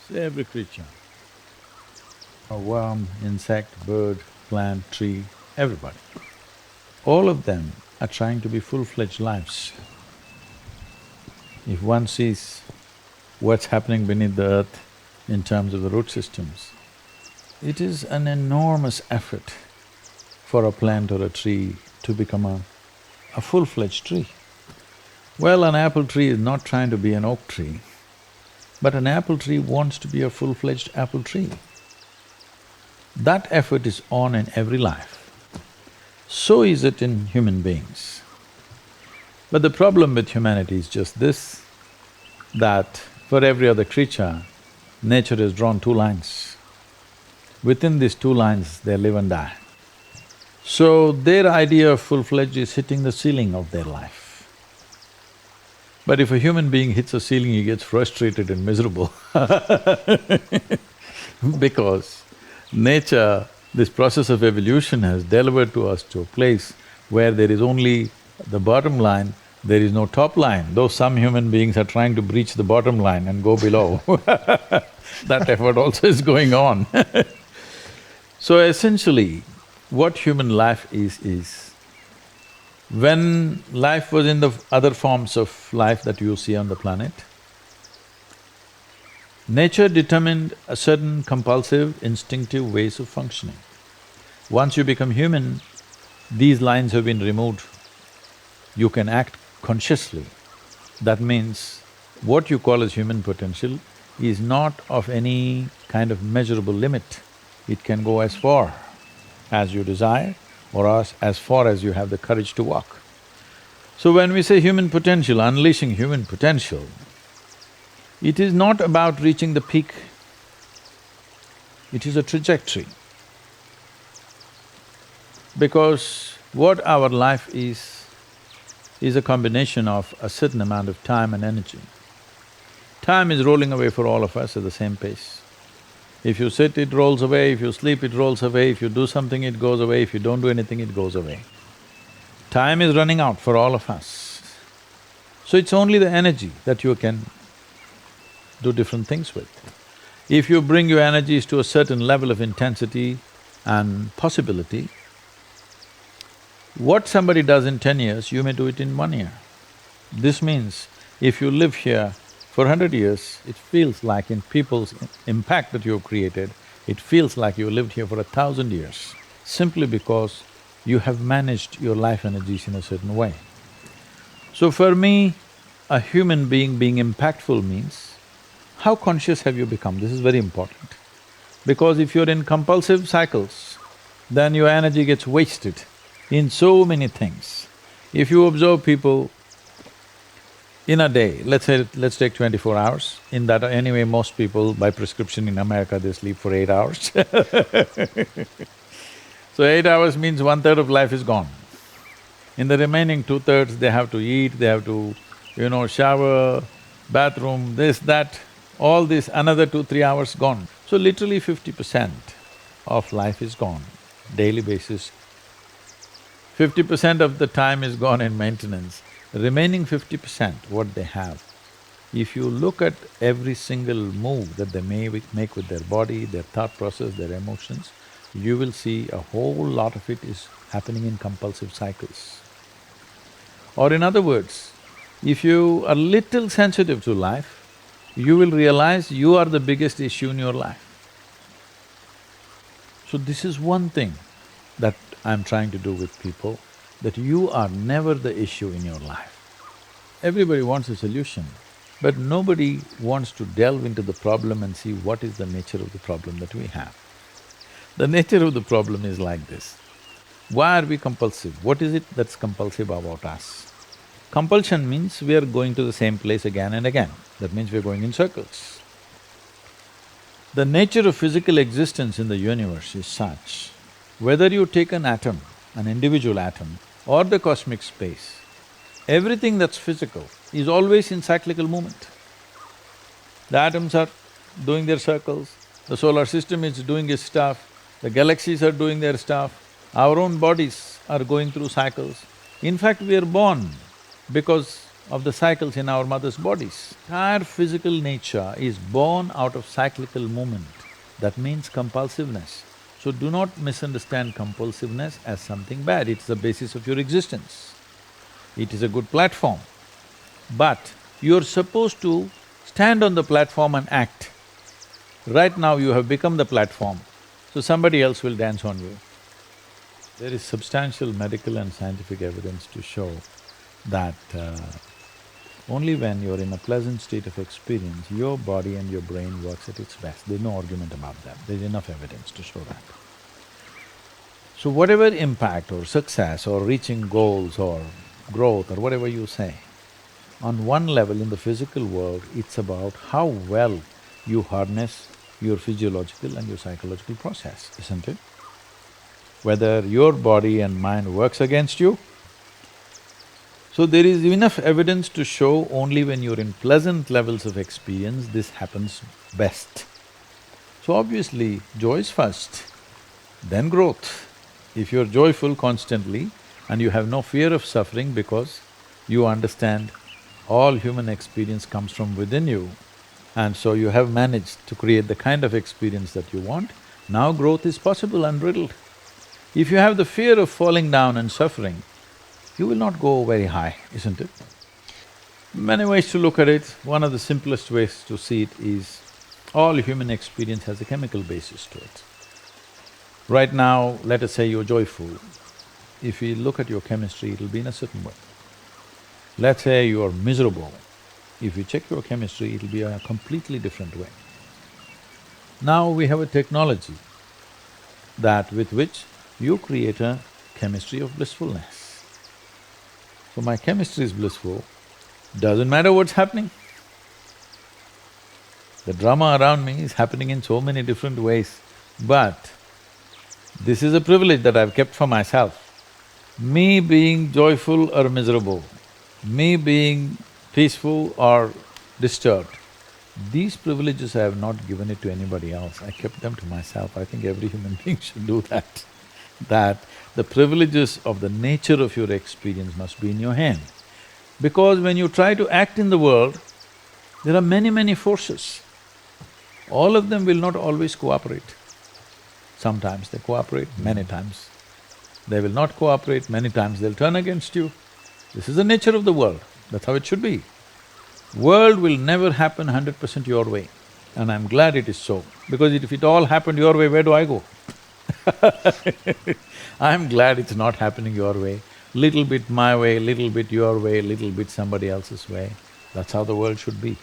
So every creature, a worm, insect, bird, plant, tree, everybody, all of them are trying to be full-fledged lives. If one sees what's happening beneath the earth in terms of the root systems, it is an enormous effort for a plant or a tree to become a full-fledged tree. Well, an apple tree is not trying to be an oak tree, but an apple tree wants to be a full-fledged apple tree. That effort is on in every life. So is it in human beings. But the problem with humanity is just this, that for every other creature, nature has drawn two lines. Within these two lines, they live and die. So their idea of full-fledged is hitting the ceiling of their life. But if a human being hits a ceiling, he gets frustrated and miserable because nature, this process of evolution has delivered to us to a place where there is only the bottom line, there is no top line, though some human beings are trying to breach the bottom line and go below that effort also is going on So essentially, what human life is when life was in the other forms of life that you see on the planet, nature determined a certain compulsive, instinctive ways of functioning. Once you become human, these lines have been removed. You can act consciously. That means what you call as human potential is not of any kind of measurable limit. It can go as far as you desire or as far as you have the courage to walk. So when we say human potential, unleashing human potential, it is not about reaching the peak, it is a trajectory. Because what our life is a combination of a certain amount of time and energy. Time is rolling away for all of us at the same pace. If you sit, it rolls away, if you sleep, it rolls away, if you do something, it goes away, if you don't do anything, it goes away. Time is running out for all of us. So it's only the energy that you can do different things with. If you bring your energies to a certain level of intensity and possibility, what somebody does in 10 years, you may do it in 1 year. This means if you live here for 100 years, it feels like in people's impact that you've created, it feels like you lived here for 1,000 years, simply because you have managed your life energies in a certain way. So for me, a human being impactful means, how conscious have you become? This is very important. Because if you're in compulsive cycles, then your energy gets wasted in so many things. If you observe people in a day, let's take 24 hours, in that anyway most people by prescription in America they sleep for 8 hours So 8 hours means 1/3 of life is gone. In the remaining 2/3 they have to eat, they have to, shower, bathroom, this, that, all this, another 2-3 hours gone. So literally 50% of life is gone, daily basis. 50% of the time is gone in maintenance. Remaining 50%, what they have, if you look at every single move that they may make with their body, their thought process, their emotions, you will see a whole lot of it is happening in compulsive cycles. Or in other words, if you are little sensitive to life, you will realize you are the biggest issue in your life. So this is one thing that I'm trying to do with people, that you are never the issue in your life. Everybody wants a solution, but nobody wants to delve into the problem and see what is the nature of the problem that we have. The nature of the problem is like this. Why are we compulsive? What is it that's compulsive about us? Compulsion means we are going to the same place again and again. That means we're going in circles. The nature of physical existence in the universe is such, whether you take an atom, an individual atom, or the cosmic space, everything that's physical is always in cyclical movement. The atoms are doing their circles, the solar system is doing its stuff, the galaxies are doing their stuff, our own bodies are going through cycles. In fact, we are born because of the cycles in our mother's bodies. Entire physical nature is born out of cyclical movement. That means compulsiveness. So do not misunderstand compulsiveness as something bad, it's the basis of your existence. It is a good platform. But you're supposed to stand on the platform and act. Right now you have become the platform, so somebody else will dance on you. There is substantial medical and scientific evidence to show that only when you're in a pleasant state of experience, your body and your brain works at its best. There's no argument about that, there's enough evidence to show that. So whatever impact or success or reaching goals or growth or whatever you say, on one level in the physical world, it's about how well you harness your physiological and your psychological process, isn't it? Whether your body and mind works against you. So there is enough evidence to show only when you're in pleasant levels of experience, this happens best. So obviously, joy is first, then growth. If you're joyful constantly and you have no fear of suffering because you understand all human experience comes from within you, and so you have managed to create the kind of experience that you want, now growth is possible, unbridled. If you have the fear of falling down and suffering, you will not go very high, isn't it? Many ways to look at it. One of the simplest ways to see it is, all human experience has a chemical basis to it. Right now, let us say you're joyful. If you look at your chemistry, it'll be in a certain way. Let's say you're miserable. If you check your chemistry, it'll be a completely different way. Now we have a technology that with which you create a chemistry of blissfulness. So my chemistry is blissful, doesn't matter what's happening. The drama around me is happening in so many different ways, but this is a privilege that I've kept for myself. Me being joyful or miserable, me being peaceful or disturbed, these privileges I have not given it to anybody else, I kept them to myself. I think every human being should do that. That the privileges of the nature of your experience must be in your hand. Because when you try to act in the world, there are many forces. All of them will not always cooperate. Sometimes they cooperate, many times they will not cooperate, many times they'll turn against you. This is the nature of the world, that's how it should be. World will never happen 100% your way, and I'm glad it is so, because if it all happened your way, where do I go? I'm glad it's not happening your way. Little bit my way, little bit your way, little bit somebody else's way. That's how the world should be.